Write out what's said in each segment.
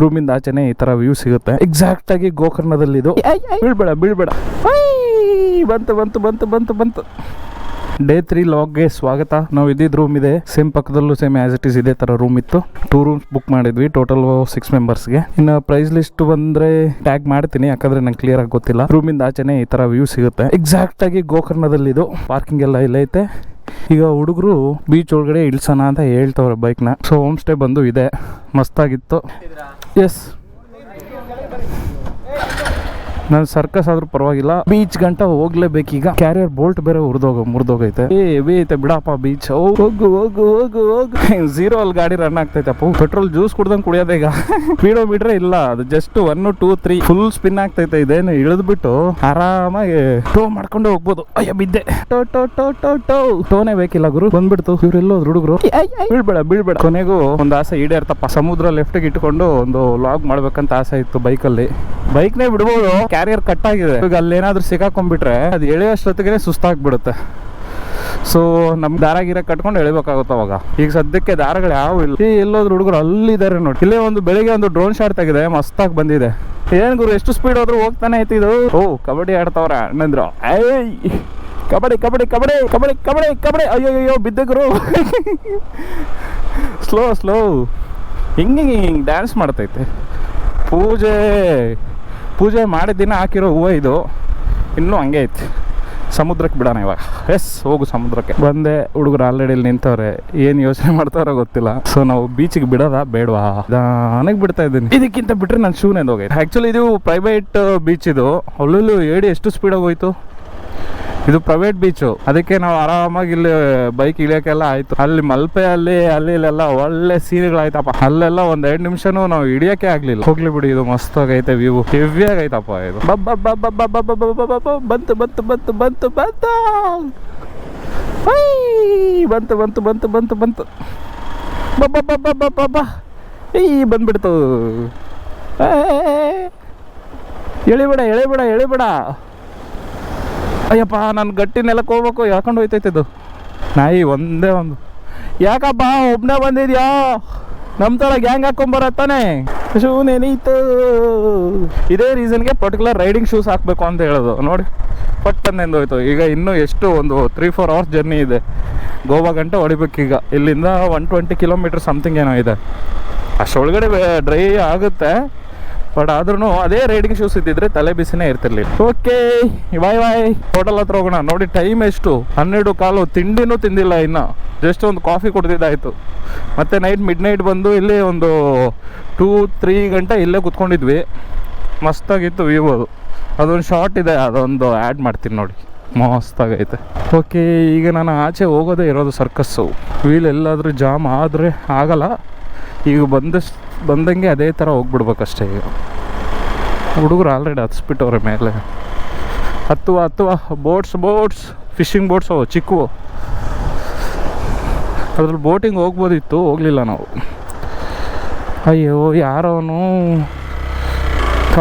ರೂಮಿಂದ ಆಚೆನೆ ಈ ತರ ವ್ಯೂ ಸಿಗುತ್ತೆ. ಎಕ್ಸಾಕ್ಟ್ ಆಗಿ ಗೋಕರ್ಣದಲ್ಲಿ ಇದು. ಬೀಳ್ಬೇಡ ಬಂತು. ಡೇ 3 ಲಾಗ್ಗೆ ಸ್ವಾಗತ. ನಾವು ಇದ್ದಿದ್ದು ರೂಮ್ ಇದೆ, ಸೇಮ್ ಪಕ್ಕದಲ್ಲೂ ಸೇಮ್ ಆಸ್ ಇಟ್ ಇಸ್ ಇದೇ ತರ ರೂಮ್ ಇತ್ತು. 2 ರೂಮ್ಸ್ ಬುಕ್ ಮಾಡಿದ್ವಿ, ಟೋಟಲ್ 6 ಮೆಂಬರ್ಸ್ಗೆ. ಇನ್ನು ಪ್ರೈಸ್ ಲಿಸ್ಟ್ ಬಂದ್ರೆ ಟ್ಯಾಗ್ ಮಾಡ್ತೀನಿ, ಯಾಕಂದ್ರೆ ನಂಗೆ ಕ್ಲಿಯರ್ ಆಗಿ ಗೊತ್ತಿಲ್ಲ. ರೂಮಿಂದ ಆಚೆನೆ ಈ ತರ ವ್ಯೂ ಸಿಗುತ್ತೆ. ಎಕ್ಸಾಕ್ಟ್ ಆಗಿ ಗೋಕರ್ಣದಲ್ಲಿ ಇದು. ಪಾರ್ಕಿಂಗ್ ಎಲ್ಲ ಇಲ್ಲ ಐತೆ. ಈಗ ಹುಡುಗರು ಬೀಚ್ ಒಳಗಡೆ ಇಳ್ಸೋಣ ಅಂತ ಹೇಳ್ತವ್ರೆ ಬೈಕ್ನ. ಸೊ ಹೋಮ್ ಸ್ಟೇ ಬಂದು ಇದೆ, ಮಸ್ತಾಗಿತ್ತು. ಎಸ್, ನಾನು ಸರ್ಕಸ್ ಆದ್ರೂ ಪರವಾಗಿಲ್ಲ, ಬೀಚ್ ಗಂಟ ಹೋಗ್ಲೇಬೇಕೀಗ. ಕ್ಯಾರಿಯರ್ ಬೋಲ್ಟ್ ಬೇರೆ ಮುರಿದೋಗೈತೆ. ಐತೆ ಬಿಡಪ್ಪ ಬೀಚ್. ಹೋಗು 0 ಅಲ್ಲಿ ಗಾಡಿ ರನ್ ಆಗ್ತೈತೆ ಅಪ್ಪ. ಪೆಟ್ರೋಲ್ ಜ್ಯೂಸ್ ಕುಡ್ದಂಗೆ ಕುಡಿಯೋದೇ ಈಗ. ಸ್ಪೀಡೋಮೀಟರ್ ಇಲ್ಲ, ಅದು ಜಸ್ಟ್ 1, 2, 3 ಫುಲ್ ಸ್ಪಿನ್ ಆಗ್ತೈತೆ. ಇದೇನು ಇಳಿದ್ಬಿಟ್ಟು ಆರಾಮಾಗಿ ಟೋ ಮಾಡ್ಕೊಂಡು ಹೋಗ್ಬೋದು. ಅಯ್ಯ ಬಿದ್ದೆ. ಟೋನೇ ಬೇಕಿಲ್ಲ ಗುರು, ಬಂದ್ಬಿಡ್ತು. ಇವರೆಲ್ಲೋ ಹುಡುಗರು. ಬೀಳ್ಬೇಡ. ಕೊನೆಗೂ ಒಂದು ಆಸೆ ಈಡೇರ್ತಪ್ಪ. ಸಮುದ್ರ ಲೆಫ್ಟ್ಗೆ ಇಟ್ಕೊಂಡು ಒಂದು ಲಾಗ್ ಮಾಡ್ಬೇಕಂತ ಆಸೆ ಇತ್ತು ಬೈಕಲ್ಲಿ. ಬೈಕ್ನೇ ಬಿಡ್ಬೋದು, ಕ್ಯಾರಿಯರ್ ಕಟ್ ಆಗಿದೆ. ಈಗ ಅಲ್ಲೇನಾದ್ರೂ ಸಿಕ್ಕಾಕೊಂಡ್ಬಿಟ್ರೆ ಅದು ಎಳೆಯೋಷ್ಟೊತ್ತಿಗೆ ಸುಸ್ತಾಗ್ಬಿಡುತ್ತೆ. ಸೊ ನಮ್ ದಾರಾಗಿರ ಕಟ್ಕೊಂಡು ಎಳಿಬೇಕಾಗುತ್ತೆ ಅವಾಗ. ಈಗ ಸದ್ಯಕ್ಕೆ ದಾರಗಳು ಯಾವ ಇಲ್ಲ. ಎಲ್ಲೋದ್ರು ಹುಡುಗರು ಅಲ್ಲಿದ್ದಾರೆ ನೋಡಿ. ಇಲ್ಲೇ ಒಂದು ಬೆಳಿಗ್ಗೆ ಒಂದು ಡ್ರೋನ್ ಶಾಟ್ ತೆಗಿದೆ, ಮಸ್ತಾಗಿ ಬಂದಿದೆ. ಏನ್ ಗುರು, ಎಷ್ಟು ಸ್ಪೀಡ್ ಹೋದ್ರು ಹೋಗ್ತಾನೆ ಐತಿ ಇದು. ಕಬಡ್ಡಿ ಆಡ್ತಾವ್ರ ಅಣ್ಣಂದ್ರು. ಕಬಡ್ಡಿ. ಅಯ್ಯೋ ಬಿದ್ದೆ ಗುರು. ಸ್ಲೋ ಹಿಂಗೆ ಡ್ಯಾನ್ಸ್ ಮಾಡ್ತೈತೆ. ಪೂಜೆ ಮಾಡಿದ ದಿನ ಹಾಕಿರೋ ಹೂವು ಇದು, ಇನ್ನೂ ಹಂಗೆ ಐತಿ. ಸಮುದ್ರಕ್ಕೆ ಬಿಡೋಣ ಇವಾಗ. ಎಸ್, ಹೋಗು ಸಮುದ್ರಕ್ಕೆ. ಬಂದೆ, ಹುಡುಗರು ಆಲ್ರೆಡಿ ಇಲ್ಲಿ ನಿಂತವ್ರೆ. ಏನು ಯೋಚನೆ ಮಾಡ್ತಾರೋ ಗೊತ್ತಿಲ್ಲ. ಸೊ ನಾವು ಬೀಚಿಗೆ ಬಿಡೋದಾ ಬೇಡವಾ? ನನಗೆ ಬಿಡ್ತಾ ಇದ್ದೀನಿ. ಇದಕ್ಕಿಂತ ಬಿಟ್ಟರೆ ನನ್ನ ಶೂ ನೆಂದೋಗೈತೆ. ಆ್ಯಕ್ಚುಲಿ ಇದು ಪ್ರೈವೇಟ್ ಬೀಚ್ ಇದು. ಅಲ್ಲೂ ಹೇಳಿ ಎಷ್ಟು ಸ್ಪೀಡಾಗಿ ಹೋಯ್ತು. ಇದು ಪ್ರೈವೇಟ್ ಬೀಚು, ಅದಕ್ಕೆ ನಾವು ಆರಾಮಾಗಿ ಇಲ್ಲಿ ಬೈಕ್ ಇಳಿಯೋಕ್ಕೆಲ್ಲ ಆಯ್ತು. ಅಲ್ಲಿ ಮಲ್ಪೆ ಅಲ್ಲಿ ಇಲ್ಲೆಲ್ಲ ಒಳ್ಳೆ ಸೀನ್ಗಳಾಯ್ತಪ್ಪ. ಅಲ್ಲೆಲ್ಲ 1-2 ನಿಮಿಷನೂ ನಾವು ಹಿಡಿಯೋಕೆ ಆಗ್ಲಿಲ್ಲ. ಹೋಗ್ಲಿ ಬಿಡಿ, ಇದು ಮಸ್ತಾಗೈತೆ ವ್ಯೂ, ಹೆವಿ ಆಗೈತಪ್ಪ ಇದು. ಬಂದ್ಬಿಡ್ತು. ಎಳಿಬೇಡ. ಅಯ್ಯಪ್ಪ, ನಾನು ಗಟ್ಟಿ ನೆಲಕ್ಕೆ ಹೋಗ್ಬೇಕು. ಯಾಕೊಂಡು ಹೋಯ್ತೈತಿದ್ದು ನಾಯಿ ಒಂದೇ ಒಂದು. ಯಾಕಪ್ಪ ಒಬ್ಬನೇ ಬಂದಿದ್ಯಾ? ನಮ್ಮ ಥರ ಗ್ಯಾಂಗ್ ಹಾಕೊಂಬರತ್ತಾನೆ. ಶೂ ನೆನೀತು. ಇದೇ ರೀಸನ್ಗೆ ಪರ್ಟಿಕ್ಯುಲರ್ ರೈಡಿಂಗ್ ಶೂಸ್ ಹಾಕಬೇಕು ಅಂತ ಹೇಳೋದು. ನೋಡಿ, ಪಟ್ಟನ್ನೆಂದು ಹೋಯ್ತು. ಈಗ ಇನ್ನೂ ಎಷ್ಟು ಒಂದು 3-4 ಅವರ್ಸ್ ಜರ್ನಿ ಇದೆ. ಗೋವಾ ಗಂಟೆ ಹೊಡಿಬೇಕೀಗ. ಇಲ್ಲಿಂದ 120 ಕಿಲೋಮೀಟರ್ ಸಮಥಿಂಗ್ ಏನೋ ಇದೆ. ಅಷ್ಟೊಳಗಡೆ ಡ್ರೈ ಆಗುತ್ತೆ. ಬಟ್ ಆದ್ರೂ ಅದೇ ರೈಡಿಂಗ್ ಶೂಸ್ ಇದ್ದಿದ್ರೆ ತಲೆ ಬಿಸಿನೇ ಇರ್ತಿರ್ಲಿಲ್ಲ. ಓಕೆ, ಬಾಯ್. ಹೋಟೆಲ್ ಹತ್ರ ಹೋಗೋಣ. ನೋಡಿ ಟೈಮ್ ಎಷ್ಟು, 12:15. ತಿಂಡಿನೂ ತಿಂದಿಲ್ಲ ಇನ್ನು. ಜಸ್ಟ್ ಒಂದು ಕಾಫಿ ಕುಡ್ದಿದ್ದಾಯ್ತು. ಮತ್ತೆ ಮಿಡ್ ನೈಟ್ ಬಂದು ಇಲ್ಲಿ ಒಂದು 2-3 ಗಂಟೆ ಇಲ್ಲೇ ಕುತ್ಕೊಂಡಿದ್ವಿ. ಮಸ್ತಾಗಿತ್ತು ವ್ಯೂ. ಅದೊಂದು ಶಾರ್ಟ್ ಇದೆ, ಅದೊಂದು ಆ್ಯಡ್ ಮಾಡ್ತೀನಿ ನೋಡಿ, ಮಸ್ತಾಗೈತೆ. ಓಕೆ, ಈಗ ನಾನು ಆಚೆ ಹೋಗೋದೇ ಇರೋದು ಸರ್ಕಸ್ಸು. ವೀಲ್ ಎಲ್ಲಾದರೂ ಜಾಮ್ ಆದರೆ ಆಗಲ್ಲ. ಈಗ ಬಂದಂಗೆ ಅದೇ ಥರ ಹೋಗ್ಬಿಡ್ಬೇಕಷ್ಟೇ. ಈಗ ಹುಡುಗರು ಆಲ್ರೆಡಿ ಹತ್ಸ್ಬಿಟ್ಟವ್ರೆ ಮೇಲೆ. ಹತ್ತುವ ಬೋಟ್ಸ್ ಫಿಶಿಂಗ್ ಬೋಟ್ಸ್ ಚಿಕ್ಕವು. ಅದ್ರಲ್ಲಿ ಬೋಟಿಂಗ್ ಹೋಗ್ಬೋದಿತ್ತು, ಹೋಗಲಿಲ್ಲ ನಾವು. ಅಯ್ಯೋ ಯಾರವನು,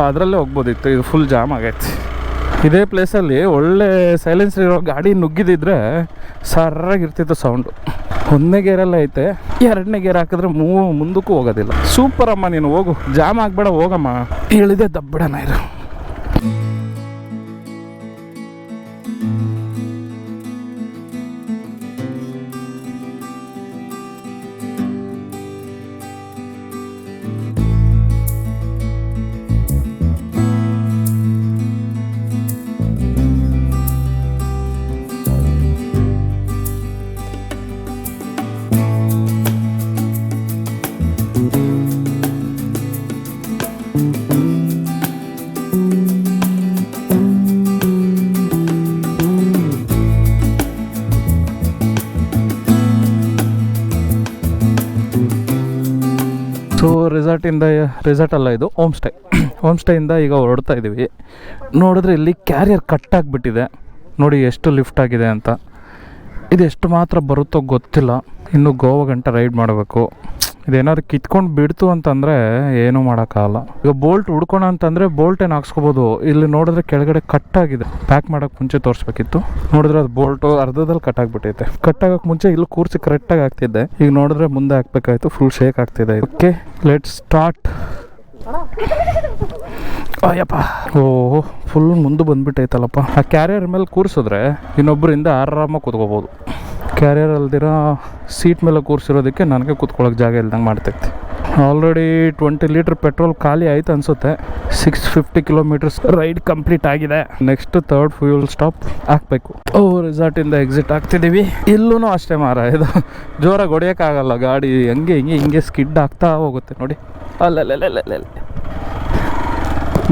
ಅದರಲ್ಲೇ ಹೋಗ್ಬೋದಿತ್ತು. ಇದು ಫುಲ್ ಜಾಮ್ ಆಗೈತೆ. ಇದೇ ಪ್ಲೇಸಲ್ಲಿ ಒಳ್ಳೆ ಸೈಲೆನ್ಸ್ ಇರೋ ಗಾಡಿ ನುಗ್ಗಿದಿದ್ರೆ ಸರ್ರಾಗಿರ್ತಿತ್ತು ಸೌಂಡು. 1ನೇ ಗೇರಲ್ಲ ಐತೆ, 2ನೇ ಗೇರ್ ಹಾಕಿದ್ರೆ ಮುಂದಕ್ಕೂ ಹೋಗೋದಿಲ್ಲ. ಸೂಪರ್ ಅಮ್ಮ, ನೀನು ಹೋಗು, ಜಾಮ್ ಆಗಬೇಡ, ಹೋಗಮ್ಮ. ಹೇಳಿದೆ ದಬ್ಬಿಡಣ ಇರು. ಸೊ ರೆಸಾರ್ಟ್ ಅಲ್ಲ, ಇದು ಹೋಮ್ ಸ್ಟೇಯಿಂದ ಈಗ ಹೊರಡ್ತಾ ಇದ್ದೀವಿ. ನೋಡಿದ್ರೆ ಇಲ್ಲಿ ಕ್ಯಾರಿಯರ್ ಕಟ್ ಆಗಿಬಿಟ್ಟಿದೆ. ನೋಡಿ ಎಷ್ಟು ಲಿಫ್ಟ್ ಆಗಿದೆ ಅಂತ. ಇದು ಎಷ್ಟು ಮಾತ್ರ ಬರುತ್ತೋ ಗೊತ್ತಿಲ್ಲ. ಇನ್ನು ಗೋವಾ ಗಂಟ ರೈಡ್ ಮಾಡಬೇಕು. ಇದೇನಾದ್ರು ಕಿತ್ಕೊಂಡು ಬಿಡ್ತು ಅಂತಂದರೆ ಏನೂ ಮಾಡೋಕ್ಕಾಗಲ್ಲ. ಈಗ ಬೋಲ್ಟ್ ಹುಡ್ಕೋಣ ಅಂತಂದರೆ ಬೋಲ್ಟೇನು ಹಾಕ್ಸ್ಕೊಬೋದು. ಇಲ್ಲಿ ನೋಡಿದ್ರೆ ಕೆಳಗಡೆ ಕಟ್ಟಾಗಿದೆ. ಪ್ಯಾಕ್ ಮಾಡೋಕ್ಕೆ ಮುಂಚೆ ತೋರಿಸ್ಬೇಕಿತ್ತು. ನೋಡಿದ್ರೆ ಅದು ಬೋಲ್ಟು ಅರ್ಧದಲ್ಲಿ ಕಟ್ಟಾಗ್ಬಿಟ್ಟೈತೆ. ಕಟ್ಟಾಗೋಕ್ಕೆ ಮುಂಚೆ ಇಲ್ಲಿ ಕೂರಿಸಿ ಕರೆಕ್ಟಾಗಿ ಆಗ್ತಿದ್ದೆ. ಈಗ ನೋಡಿದ್ರೆ ಮುಂದೆ ಹಾಕ್ಬೇಕಾಯ್ತು. ಫುಲ್ ಶೇಕ್ ಆಗ್ತಿದೆ. Okay, let's start. ಅಯ್ಯಪ್ಪ ಓ ಫುಲ್ ಮುಂದೆ ಬಂದ್ಬಿಟ್ಟೈತಲ್ಲಪ್ಪ. ಆ ಕ್ಯಾರಿಯರ್ ಮೇಲೆ ಕೂರಿಸಿದ್ರೆ ಇನ್ನೊಬ್ಬರಿಂದ ಆರಾಮಾಗಿ ಕೂತ್ಕೋಬೋದು. ಕ್ಯಾರಿಯರ್ ಅಲ್ದಿರ ಸೀಟ್ ಮೇಲೆ ಕೂರಿಸಿರೋದಕ್ಕೆ ನನಗೆ ಕೂತ್ಕೊಳ್ಳೋಕೆ ಜಾಗ ಇಲ್ದಂಗೆ ಮಾಡ್ತೈತಿ. ಆಲ್ರೆಡಿ 20 ಲೀಟ್ರ್ ಪೆಟ್ರೋಲ್ ಖಾಲಿ ಆಯ್ತು ಅನಿಸುತ್ತೆ. 650 ಕಿಲೋಮೀಟರ್ಸ್ ರೈಡ್ ಕಂಪ್ಲೀಟ್ ಆಗಿದೆ. ನೆಕ್ಸ್ಟ್ 3rd ಫ್ಯೂಯಲ್ ಸ್ಟಾಪ್ ಹಾಕಬೇಕು. ರೆಸಾರ್ಟಿಂದ ಎಕ್ಸಿಟ್ ಆಗ್ತಿದ್ದೀವಿ. ಇಲ್ಲೂ ಅಷ್ಟೇ ಮಾರ, ಇದು ಜೋರಾಗಿ ಹೊಡೆಯೋಕ್ಕಾಗಲ್ಲ ಗಾಡಿ, ಹಂಗೆ ಹಿಂಗೆ ಸ್ಕಿಡ್ ಆಗ್ತಾ ಹೋಗುತ್ತೆ ನೋಡಿ. ಅಲ್ಲೇ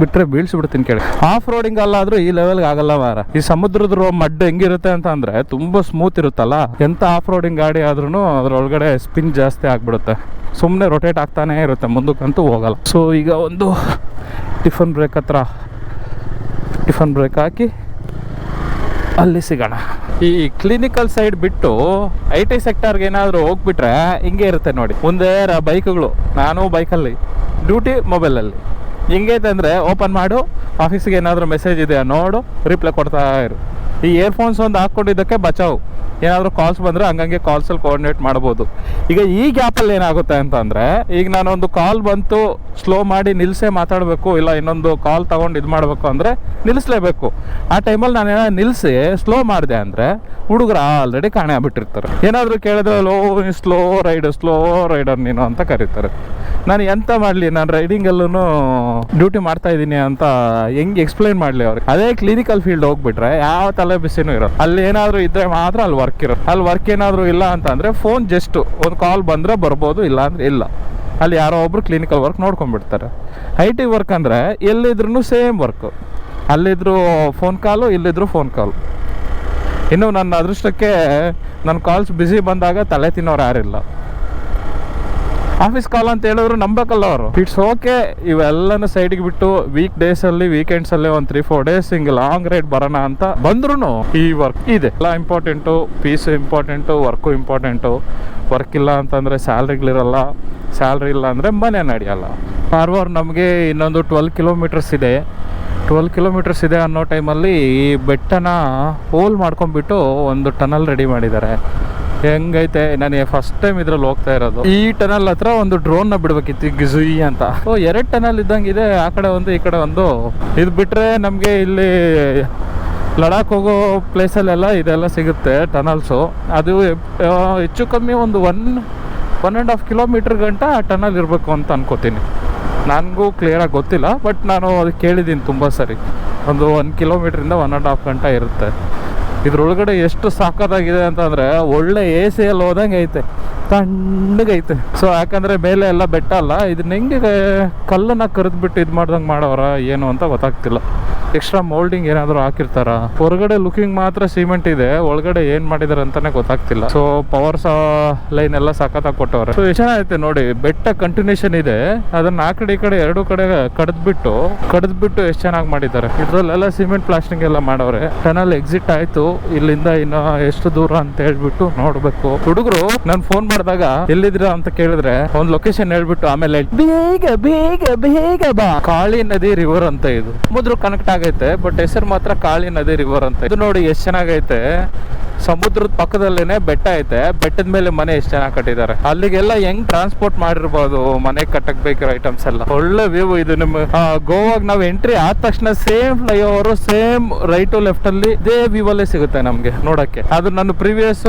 ಬಿಟ್ಟರೆ ಬೀಳ್ಸಿಬಿಡ್ತೀನಿ ಕೇಳಿ. ಆಫ್ ರೋಡಿಂಗ್ ಅಲ್ಲಾದರೂ ಈ ಲೆವೆಲ್ಗೆ ಆಗಲ್ಲ ಮಾರ. ಈ ಸಮುದ್ರದ ಮಡ್ಡು ಹೆಂಗಿರುತ್ತೆ ಅಂತ ಅಂದರೆ ತುಂಬ ಸ್ಮೂತ್ ಇರುತ್ತಲ್ಲ, ಎಂಥ ಆಫ್ ರೋಡಿಂಗ್ ಗಾಡಿ ಆದ್ರೂ ಅದರೊಳಗಡೆ ಸ್ಪಿನ್ ಜಾಸ್ತಿ ಆಗಿಬಿಡುತ್ತೆ. ಸುಮ್ಮನೆ ರೊಟೇಟ್ ಆಗ್ತಾನೇ ಇರುತ್ತೆ, ಮುಂದಕ್ಕಂತೂ ಹೋಗಲ್ಲ. ಸೊ ಈಗ ಒಂದು ಟಿಫನ್ ಬ್ರೇಕ್ ಹತ್ರ ಟಿಫನ್ ಬ್ರೇಕ್ ಹಾಕಿ ಅಲ್ಲಿ ಸಿಗೋಣ. ಈ ಕ್ಲಿನಿಕಲ್ ಸೈಡ್ ಬಿಟ್ಟು IT ಸೆಕ್ಟರ್ಗೆ ಏನಾದರೂ ಹೋಗ್ಬಿಟ್ರೆ ಹಿಂಗೆ ಇರುತ್ತೆ ನೋಡಿ. ಮುಂದೆ ಬೈಕ್ಗಳು, ನಾನು ಬೈಕಲ್ಲಿ, ಡ್ಯೂಟಿ ಮೊಬೈಲಲ್ಲಿ. ಹಿಂಗೈತೆ ಅಂದರೆ ಓಪನ್ ಮಾಡು, ಆಫೀಸಿಗೆ ಏನಾದರೂ ಮೆಸೇಜ್ ಇದೆಯಾ ನೋಡು, ರಿಪ್ಲೈ ಕೊಡ್ತಾ ಇರು. ಈ ಇಯರ್ಫೋನ್ಸ್ ಒಂದು ಹಾಕ್ಕೊಂಡಿದ್ದಕ್ಕೆ ಬಚಾವು. ಏನಾದರೂ ಕಾಲ್ಸ್ ಬಂದರೆ ಹಂಗಂಗೆ ಕಾಲ್ಸಲ್ಲಿ ಕೋಆರ್ಡಿನೇಟ್ ಮಾಡ್ಬೋದು. ಈಗ ಈ ಗ್ಯಾಪಲ್ಲಿ ಏನಾಗುತ್ತೆ ಅಂತಂದರೆ, ಈಗ ನಾನೊಂದು ಕಾಲ್ ಬಂತು ಸ್ಲೋ ಮಾಡಿ ನಿಲ್ಲಿಸೇ ಮಾತಾಡಬೇಕು, ಇಲ್ಲ ಇನ್ನೊಂದು ಕಾಲ್ ತೊಗೊಂಡು ಇದು ಮಾಡಬೇಕು ಅಂದರೆ ನಿಲ್ಲಿಸಲೇಬೇಕು. ಆ ಟೈಮಲ್ಲಿ ನಾನು ಏನಾದ್ರು ನಿಲ್ಲಿಸಿ ಸ್ಲೋ ಮಾಡಿದೆ ಅಂದರೆ ಹುಡುಗರು ಆಲ್ರೆಡಿ ಕಾಣೆ ಆಗ್ಬಿಟ್ಟಿರ್ತಾರೆ. ಏನಾದರೂ ಕೇಳಿದ್ರೆ ಸ್ಲೋ ರೈಡರ್ ನೀನು ಅಂತ ಕರೀತಾರೆ. ನಾನು ಎಂತ ಮಾಡಲಿ, ನಾನು ರೈಡಿಂಗಲ್ಲೂ ಡ್ಯೂಟಿ ಮಾಡ್ತಾ ಇದ್ದೀನಿ ಅಂತ ಹೆಂಗೆ ಎಕ್ಸ್ಪ್ಲೈನ್ ಮಾಡಲಿ ಅವ್ರಿಗೆ. ಅದೇ ಕ್ಲಿನಿಕಲ್ ಫೀಲ್ಡ್ ಹೋಗ್ಬಿಟ್ರೆ ಯಾವ ತಲೆ ಬಿಸಿನೂ ಇರೋದು. ಅಲ್ಲಿ ಏನಾದರೂ ಇದ್ದರೆ ಮಾತ್ರ ಅಲ್ಲಿ ವರ್ಕ್ ಇರೋದು. ಅಲ್ಲಿ ವರ್ಕ್ ಏನಾದರೂ ಇಲ್ಲ ಅಂತಂದರೆ ಫೋನ್ ಜಸ್ಟ್ ಒಂದು ಕಾಲ್ ಬಂದರೆ ಬರ್ಬೋದು, ಇಲ್ಲ ಅಂದರೆ ಇಲ್ಲ. ಅಲ್ಲಿ ಯಾರೋ ಒಬ್ರು ಕ್ಲಿನಿಕಲ್ ವರ್ಕ್ ನೋಡ್ಕೊಂಡ್ಬಿಡ್ತಾರೆ. IT ವರ್ಕ್ ಅಂದರೆ ಎಲ್ಲಿದ್ರೂ ಸೇಮ್ ವರ್ಕು. ಅಲ್ಲಿದ್ದರೂ ಫೋನ್ ಕಾಲು, ಇಲ್ಲಿದ್ದರೂ ಫೋನ್ ಕಾಲು. ಇನ್ನು ನನ್ನ ಅದೃಷ್ಟಕ್ಕೆ ನನ್ನ ಕಾಲ್ಸ್ ಬ್ಯುಸಿ ಬಂದಾಗ ತಲೆ ತಿನ್ನೋರು ಯಾರಿಲ್ಲ. ಆಫೀಸ್ ಕಾಲ್ ಅಂತ ಹೇಳಿದ್ರು ನಂಬಬೇಕಲ್ಲ ಅವರು. ಇಟ್ಸ್ ಓಕೆ, ಇವೆಲ್ಲನೂ ಸೈಡಿಗೆ ಬಿಟ್ಟು ವೀಕ್ ಡೇಸಲ್ಲಿ ವೀಕೆಂಡ್ಸಲ್ಲಿ ಒಂದು 3-4 ಡೇಸ್ ಹಿಂಗೆ ಲಾಂಗ್ ರೈಡ್ ಬರೋಣ ಅಂತ ಬಂದ್ರೂ ಈ ವರ್ಕ್ ಇದೆ. ಎಲ್ಲ important, piece important, work important. Work ಇಲ್ಲ ಅಂತಂದರೆ ಸ್ಯಾಲ್ರಿಗಳಿರಲ್ಲ, ಸ್ಯಾಲ್ರಿ ಇಲ್ಲ ಅಂದರೆ ಮನೆ ನಡೆಯಲ್ಲ. ಫಾರ್ವರ್ಡ್ ನಮಗೆ ಇನ್ನೊಂದು 12 ಕಿಲೋಮೀಟರ್ಸ್ ಇದೆ. 12 ಕಿಲೋಮೀಟರ್ಸ್ ಇದೆ ಅನ್ನೋ ಟೈಮಲ್ಲಿ ಈ ಬೆಟ್ಟನ ಹೋಲ್ ಮಾಡ್ಕೊಂಡ್ಬಿಟ್ಟು ಒಂದು ಟನಲ್ ರೆಡಿ ಮಾಡಿದ್ದಾರೆ. ಹೆಂಗೈತೆ, ನಾನು ಫಸ್ಟ್ ಟೈಮ್ ಇದ್ರಲ್ಲಿ ಹೋಗ್ತಾ ಇರೋದು. ಈ ಟನಲ್ ಹತ್ರ ಒಂದು ಡ್ರೋನ್ನ ಬಿಡ್ಬೇಕಿತ್ತು, ಗಿಜುಯಿ ಅಂತ. 2 ಟನಲ್ ಇದ್ದಂಗೆ ಇದೆ, ಆ ಕಡೆ ಒಂದು ಈ ಕಡೆ ಒಂದು. ಇದು ಬಿಟ್ಟರೆ ನಮಗೆ ಇಲ್ಲಿ ಲಡಾಖ್ ಹೋಗೋ ಪ್ಲೇಸಲ್ಲೆಲ್ಲ ಇದೆಲ್ಲ ಸಿಗುತ್ತೆ ಟನಲ್ಸು. ಅದು ಹೆಚ್ಚು ಕಮ್ಮಿ ಒಂದು 1.5 ಕಿಲೋಮೀಟರ್ ಗಂಟ ಟನಲ್ ಇರಬೇಕು ಅಂತ ಅನ್ಕೋತೀನಿ. ನನಗೂ ಕ್ಲಿಯರಾಗಿ ಗೊತ್ತಿಲ್ಲ, ಬಟ್ ನಾನು ಅದು ಕೇಳಿದ್ದೀನಿ ತುಂಬ ಸರಿ. ಒಂದು 1 ಕಿಲೋಮೀಟ್ರಿಂದ 1.5 ಗಂಟೆ ಇರುತ್ತೆ. ಇದ್ರೊಳಗಡೆ ಎಷ್ಟು ಸಾಕತ್ತಾಗಿದೆ ಅಂತಂದರೆ ಒಳ್ಳೆ AC ಅಲ್ಲಿ ಹೋದಂಗೆ ಐತೆ, ತಣ್ಣಗೈತೆ. ಸೊ ಯಾಕಂದರೆ ಮೇಲೆ ಎಲ್ಲ ಬೆಟ್ಟ ಅಲ್ಲ, ಇದನ್ನ ಹೆಂಗೆ ಕಲ್ಲನ್ನು ಕರೆದ್ಬಿಟ್ಟು ಇದು ಮಾಡ್ದಂಗೆ ಮಾಡೋರ ಏನು ಅಂತ ಗೊತ್ತಾಗ್ತಿಲ್ಲ. ಎಕ್ಸ್ಟ್ರಾ ಮೋಲ್ಡಿಂಗ್ ಏನಾದರೂ ಹಾಕಿರ್ತಾರ. ಹೊರಗಡೆ ಲುಕಿಂಗ್ ಮಾತ್ರ ಸಿಮೆಂಟ್ ಇದೆ, ಒಳಗಡೆ ಏನು ಮಾಡಿದಾರೆ ಅಂತಾನೆ ಗೊತ್ತಾಗ್ತಿಲ್ಲ. ಸೊ ಪವರ್ ಲೈನ್ ಎಲ್ಲ ಸಖತ್ತಾಗಿ ಕೊಟ್ಟವ್ರೆ. ಸೊ ಎಷ್ಟು ಚೆನ್ನಾಗೈತೆ ನೋಡಿ, ಬೆಟ್ಟ ಕಂಟಿನ್ಯೂಷನ್ ಇದೆ, ಅದನ್ನ ಆ ಕಡೆ ಈ ಕಡೆ 2 ಕಡೆ ಕಡಿದ್ಬಿಟ್ಟು ಎಷ್ಟು ಚೆನ್ನಾಗಿ ಮಾಡಿದ್ದಾರೆ. ಇದ್ರಲ್ಲೆಲ್ಲ ಸಿಮೆಂಟ್ ಪ್ಲಾಸ್ಟಿಂಗ್ ಎಲ್ಲ ಮಾಡವ್ರೆ. ಟನಲ್ ಎಕ್ಸಿಟ್ ಆಯ್ತು, ಇಲ್ಲಿಂದ ಇನ್ನು ಎಷ್ಟು ದೂರ ಅಂತ ಹೇಳ್ಬಿಟ್ಟು ನೋಡ್ಬೇಕು. ಹುಡುಗರು ನಾನು ಫೋನ್ ಮಾಡಿದಾಗ ಎಲ್ಲಿದ್ದೀರಾ ಅಂತ ಕೇಳಿದ್ರೆ ಒಂದು ಲೊಕೇಶನ್ ಹೇಳ್ಬಿಟ್ಟು ಆಮೇಲೆ ಬೇಗ ಬೇಗ ಬೇಗ ಬಾ. ಕಾಳಿ ನದಿ ರಿವರ್ ಅಂತ ಇದು ಸಮುದ್ರ ಕನೆಕ್ಟ್ ಆಗೈತೆ, ಬಟ್ ಹೆಸರು ಮಾತ್ರ ಕಾಳಿ ನದಿ ರಿವರ್ ಅಂತ. ಇದು ನೋಡಿ ಎಷ್ಟು ಚೆನ್ನಾಗೈತೆ. ಸಮುದ್ರದ ಪಕ್ಕದಲ್ಲೇನೆ ಬೆಟ್ಟ ಐತೆ, ಬೆಟ್ಟದ ಮೇಲೆ ಮನೆ ಎಷ್ಟು ಚೆನ್ನಾಗಿ ಕಟ್ಟಿದ್ದಾರೆ. ಅಲ್ಲಿಗೆಲ್ಲ ಹೆಂಗ್ ಟ್ರಾನ್ಸ್ಪೋರ್ಟ್ ಮಾಡಿರ್ಬೋದು ಮನೆ ಕಟ್ಟಕ್ ಬೇಕಿರೋ ಐಟಮ್ಸ್ ಎಲ್ಲ. ಒಳ್ಳೆ ವ್ಯೂ ಇದು. ನಿಮ್ಮ ಗೋವಾಗ ನಾವು ಎಂಟ್ರಿ ಆದ ತಕ್ಷಣ same flyover, same right left ಅಲ್ಲಿ ಇದೇ ವ್ಯೂ ಅಲ್ಲೇ ಸಿಗುತ್ತೆ ನಮ್ಗೆ ನೋಡಕ್ಕೆ. ಅದು ನನ್ನ ಪ್ರೀವಿಯಸ್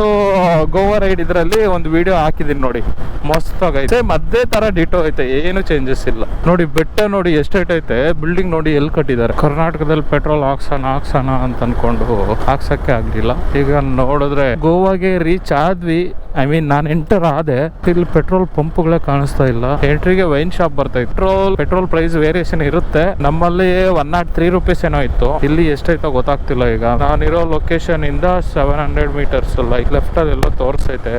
ಗೋವಾ ರೈಡ್ ಇದ್ರಲ್ಲಿ ಒಂದು ವಿಡಿಯೋ ಹಾಕಿದೀನಿ ನೋಡಿ, ಮಸ್ತಾಗೈತೆ. ಸೇಮ್ ಅದೇ ತರ ಡಿಟೋ ಐತೆ, ಏನು ಚೇಂಜಸ್ ಇಲ್ಲ. ನೋಡಿ ಬೆಟ್ಟ ನೋಡಿ ಎಷ್ಟೈತೆ, ಬಿಲ್ಡಿಂಗ್ ನೋಡಿ ಎಲ್ಲಿ ಕಟ್ಟಿದ್ದಾರೆ. ಕರ್ನಾಟಕದಲ್ಲಿ ಪೆಟ್ರೋಲ್ ಹಾಕ್ಸೋಣ ಅಂತ ಅನ್ಕೊಂಡು ಹಾಕ್ಸಕ್ಕೆ ಆಗ್ಲಿಲ್ಲ. ಈಗ ನೋಡಿದ್ರೆ ಗೋವಾಗೆ ರೀಚ್ ಆದ್ವಿ. ಐ ಮೀನ್ ನಾನು ಎಂಟರ್ ಆದೆ, ಇಲ್ಲಿ ಪೆಟ್ರೋಲ್ ಪಂಪ್ಗಳೇ ಕಾಣಿಸ್ತಾ ಇಲ್ಲ. ಎಂಟ್ರಿಗೆ ವೈನ್ ಶಾಪ್ ಬರ್ತೈತೆ. ಪೆಟ್ರೋಲ್ ಪ್ರೈಸ್ ವೇರಿಯೇಷನ್ ಇರುತ್ತೆ. ನಮ್ಮಲ್ಲಿ 103 ರೂಪೀಸ್ ಏನೋ ಇತ್ತು, ಇಲ್ಲಿ ಎಷ್ಟೈತೋ ಗೊತ್ತಾಗ್ತಿಲ್ಲ. ಈಗ ನಾನಿರೋ ಲೊಕೇಶನ್ ಇಂದ 700 ಮೀಟರ್ಸ್ ಲೈಕ್ ಲೆಫ್ಟ್ ಅಲ್ಲಿ ಎಲ್ಲ ತೋರಿಸೈತೆ.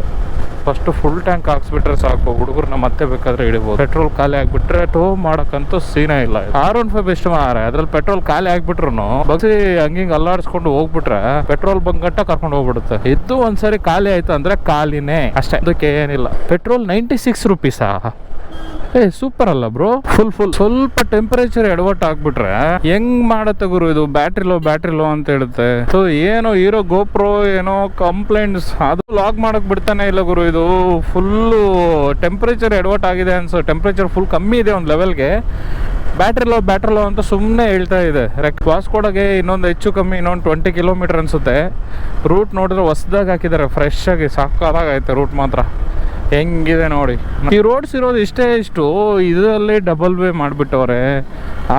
ಫಸ್ಟ್ ಫುಲ್ ಟ್ಯಾಂಕ್ ಹಾಕ್ಸ್ಬಿಟ್ರೆ ಸಾಕು, ಹುಡುಗರು ಮತ್ತೆ ಬೇಕಾದ್ರೆ ಹಿಡಿಬಹುದು. ಪೆಟ್ರೋಲ್ ಖಾಲಿ ಆಗ್ಬಿಟ್ರೆ ಟೋ ಮಾಡಕ್ಕಂತೂ ಸೀನೇ ಇಲ್ಲ. R15 ಬೆಸ್ಟ್ ಮಾರ. ಅದ್ರಲ್ಲಿ ಪೆಟ್ರೋಲ್ ಖಾಲಿ ಆಗ್ಬಿಟ್ರು ಬಗ್ಸಿ ಹಂಗಿಂಗ್ ಅಲ್ಲಾಡಿಸ್ಕೊಂಡು ಹೋಗ್ಬಿಟ್ರೆ ಪೆಟ್ರೋಲ್ ಬಂಕ್ ಗಂಟ ಕರ್ಕೊಂಡು ಹೋಗ್ಬಿಡುತ್ತೆ. ಇದ್ದು ಒಂದ್ಸರಿ ಖಾಲಿ ಆಯ್ತು ಅಂದ್ರೆ ಖಾಲಿನೇ ಅಷ್ಟೇ, ಅದಕ್ಕೆ ಏನಿಲ್ಲ. ಪೆಟ್ರೋಲ್ 96 ರೂಪೀಸಾ? ಸೂಪರ್ ಅಲ್ಲ ಬ್ರೋ. ಫುಲ್ ಸ್ವಲ್ಪ ಟೆಂಪರೇಚರ್ ಎಡವಟ್ ಆಗ್ಬಿಟ್ರೆ ಹೆಂಗ್ ಮಾಡತ್ತೆ ಗುರು ಇದು. ಬ್ಯಾಟ್ರಿ ಲೋ ಅಂತ ಹೇಳುತ್ತೆ. ಸೊ ಏನೋ ಹೀರೋ ಗೋಪ್ರೋ ಏನೋ ಕಂಪ್ಲೇಂಟ್ಸ್ ಅದು ಲಾಗ್ ಮಾಡಕ್ ಬಿಡ್ತಾನೆ ಇಲ್ಲ ಗುರು. ಇದು ಫುಲ್ ಟೆಂಪರೇಚರ್ ಎಡವಟ್ ಆಗಿದೆ ಅನ್ಸೋ. ಟೆಂಪರೇಚರ್ ಫುಲ್ ಕಮ್ಮಿ ಇದೆ ಒಂದು ಲೆವೆಲ್ಗೆ. ಬ್ಯಾಟ್ರಿ ಲೋ ಅಂತ ಸುಮ್ಮನೆ ಹೇಳ್ತಾ ಇದೆ. ವಾಸ್ಕೋಡಗೆ ಇನ್ನೊಂದು ಹೆಚ್ಚು ಕಮ್ಮಿ ಇನ್ನೊಂದು 20 ಕಿಲೋಮೀಟರ್ ಅನ್ಸುತ್ತೆ. ರೂಟ್ ನೋಡಿದ್ರೆ ಹೊಸ್ದಾಗಿ ಹಾಕಿದ್ದಾರೆ, ಫ್ರೆಶ್ ಆಗಿ ಸಾಕಾಗೈತೆ ರೂಟ್ ಮಾತ್ರ. ಹೆಂಗಿದೆ ನೋಡಿ. ಈ ರೋಡ್ಸ್ ಇರೋದು ಇಷ್ಟು ಇದರಲ್ಲಿ ಡಬಲ್ ವೇ ಮಾಡಿಬಿಟ್ಟವ್ರೆ.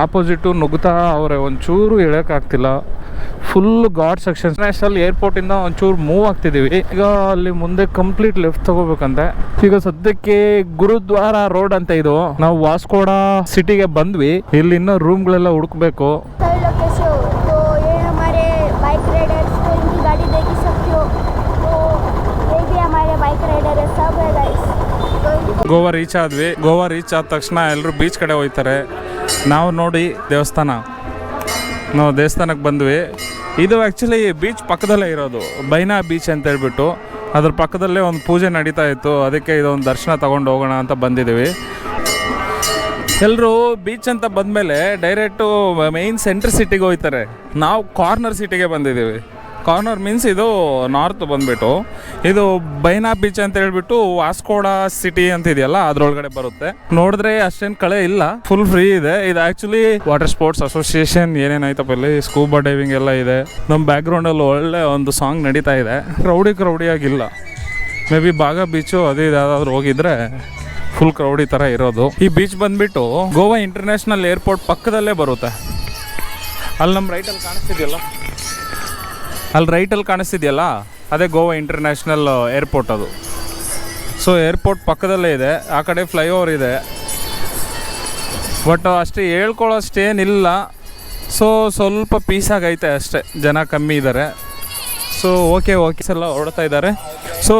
ಆಪೋಸಿಟು ನುಗ್ತಾ ಅವರೇ, ಒಂಚೂರು ಹೇಳೋಕ್ಕಾಗ್ತಿಲ್ಲ. Full god section. ಇಂಟರ್ನ್ಯಾಷನಲ್ ಏರ್ಪೋರ್ಟಿಂದ ಒಂಚೂರು ಮೂವ್ ಆಗ್ತಿದ್ದೀವಿ. ಈಗ ಅಲ್ಲಿ ಮುಂದೆ ಕಂಪ್ಲೀಟ್ ಲೆಫ್ಟ್ ತಗೋಬೇಕಂತೆ. ಈಗ ಸದ್ಯಕ್ಕೆ ಗುರುದ್ವಾರ ರೋಡ್ ಅಂತ ಇದು. ನಾವು ವಾಸ್ಕೋಡ ಸಿಟಿಗೆ ಬಂದ್ವಿ. ಇಲ್ಲಿ ಇನ್ನೂ ರೂಮ್ಗಳೆಲ್ಲ ಹುಡುಕ್ಬೇಕು. ಗೋವಾ ರೀಚ್ ಆದ್ವಿ. ಗೋವಾ ರೀಚ್ ಆದ ತಕ್ಷಣ ಎಲ್ಲರೂ ಬೀಚ್ ಕಡೆ ಹೋಗ್ತಾರೆ. ನಾವು ನೋಡಿ ನಾವು ದೇವಸ್ಥಾನಕ್ಕೆ ಬಂದ್ವಿ. ಇದು ಆ್ಯಕ್ಚುಲಿ ಬೀಚ್ ಪಕ್ಕದಲ್ಲೇ ಇರೋದು, ಬೈನಾ ಬೀಚ್ ಅಂತ ಹೇಳ್ಬಿಟ್ಟು. ಅದ್ರ ಪಕ್ಕದಲ್ಲೇ ಒಂದು ಪೂಜೆ ನಡೀತಾ ಇತ್ತು. ಅದಕ್ಕೆ ಇದೊಂದು ದರ್ಶನ ತಗೊಂಡು ಹೋಗೋಣ ಅಂತ ಬಂದಿದ್ದೀವಿ. ಎಲ್ಲರೂ ಬೀಚ್ ಅಂತ ಬಂದಮೇಲೆ ಡೈರೆಕ್ಟು ಮೇಯ್ನ್ ಸೆಂಟ್ರ್ ಸಿಟಿಗೆ ಹೋಗ್ತಾರೆ. ನಾವು ಕಾರ್ನರ್ ಸಿಟಿಗೆ ಬಂದಿದ್ದೀವಿ. ಕಾರ್ನರ್ ಮೀನ್ಸ್ ಇದು ನಾರ್ತ್ ಬಂದುಬಿಟ್ಟು ಇದು ಬೈನಾ ಬೀಚ್ ಅಂತ ಹೇಳ್ಬಿಟ್ಟು ವಾಸ್ಕೋಡ ಸಿಟಿ ಅಂತ ಇದೆಯಲ್ಲ ಅದರೊಳಗಡೆ ಬರುತ್ತೆ. ನೋಡಿದ್ರೆ ಅಷ್ಟೇನು ಕಳೆ ಇಲ್ಲ, ಫುಲ್ ಫ್ರೀ ಇದೆ. ಇದು ಆ್ಯಕ್ಚುಲಿ ವಾಟರ್ ಸ್ಪೋರ್ಟ್ಸ್ ಅಸೋಸಿಯೇಷನ್ ಏನೇನಾಯ್ತಪ್ಪ ಇಲ್ಲಿ, ಸ್ಕೂಬಾ ಡೈವಿಂಗ್ ಎಲ್ಲ ಇದೆ. ನಮ್ಮ ಬ್ಯಾಕ್ಗ್ರೌಂಡಲ್ಲಿ ಒಳ್ಳೆ ಒಂದು ಸಾಂಗ್ ನಡೀತಾ ಇದೆ. ಕ್ರೌಡಿಯಾಗಿಲ್ಲ. ಮೇ ಬಿ ಬಾಗ ಬೀಚು ಅದು ಯಾವುದಾದ್ರೂ ಹೋಗಿದ್ರೆ ಫುಲ್ ಕ್ರೌಡಿ ಥರ ಇರೋದು. ಈ ಬೀಚ್ ಬಂದುಬಿಟ್ಟು ಗೋವಾ ಇಂಟರ್ನ್ಯಾಷನಲ್ ಏರ್ಪೋರ್ಟ್ ಪಕ್ಕದಲ್ಲೇ ಬರುತ್ತೆ. ಅಲ್ಲಿ ನಮ್ಮ ರೈಟಲ್ಲಿ ಕಾಣಿಸ್ತಿದೆಯಲ್ಲ ಅದೇ ಗೋವಾ ಇಂಟರ್ನ್ಯಾಷನಲ್ ಏರ್ಪೋರ್ಟ್ ಅದು. ಸೊ ಏರ್ಪೋರ್ಟ್ ಪಕ್ಕದಲ್ಲೇ ಇದೆ. ಆ ಕಡೆ ಫ್ಲೈಓವರ್ ಇದೆ. ಬಟ್ ಅಷ್ಟೇ ಹೇಳ್ಕೊಳ್ಳೋಷ್ಟೇನಿಲ್ಲ. ಸೊ ಸ್ವಲ್ಪ ಪೀಸಾಗೈತೆ ಅಷ್ಟೇ, ಜನ ಕಮ್ಮಿ ಇದ್ದಾರೆ. ಸೊ ಓಕೆ ಎಲ್ಲ ಹೊರಡ್ತಾ ಇದ್ದಾರೆ. ಸೊ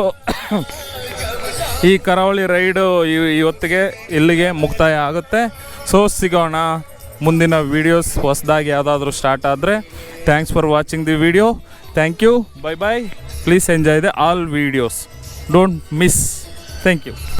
ಈ ಕರಾವಳಿ ರೈಡು ಇವತ್ತಿಗೆ ಇಲ್ಲಿಗೆ ಮುಕ್ತಾಯ ಆಗುತ್ತೆ. ಸೊ ಸಿಗೋಣ ಮುಂದಿನ ವೀಡಿಯೋಸ್ ಹೊಸದಾಗಿ ಯಾವುದಾದ್ರೂ ಸ್ಟಾರ್ಟ್ ಆದರೆ. Thanks for watching the video. Thank you. Bye bye. Please enjoy all videos. Don't miss. Thank you.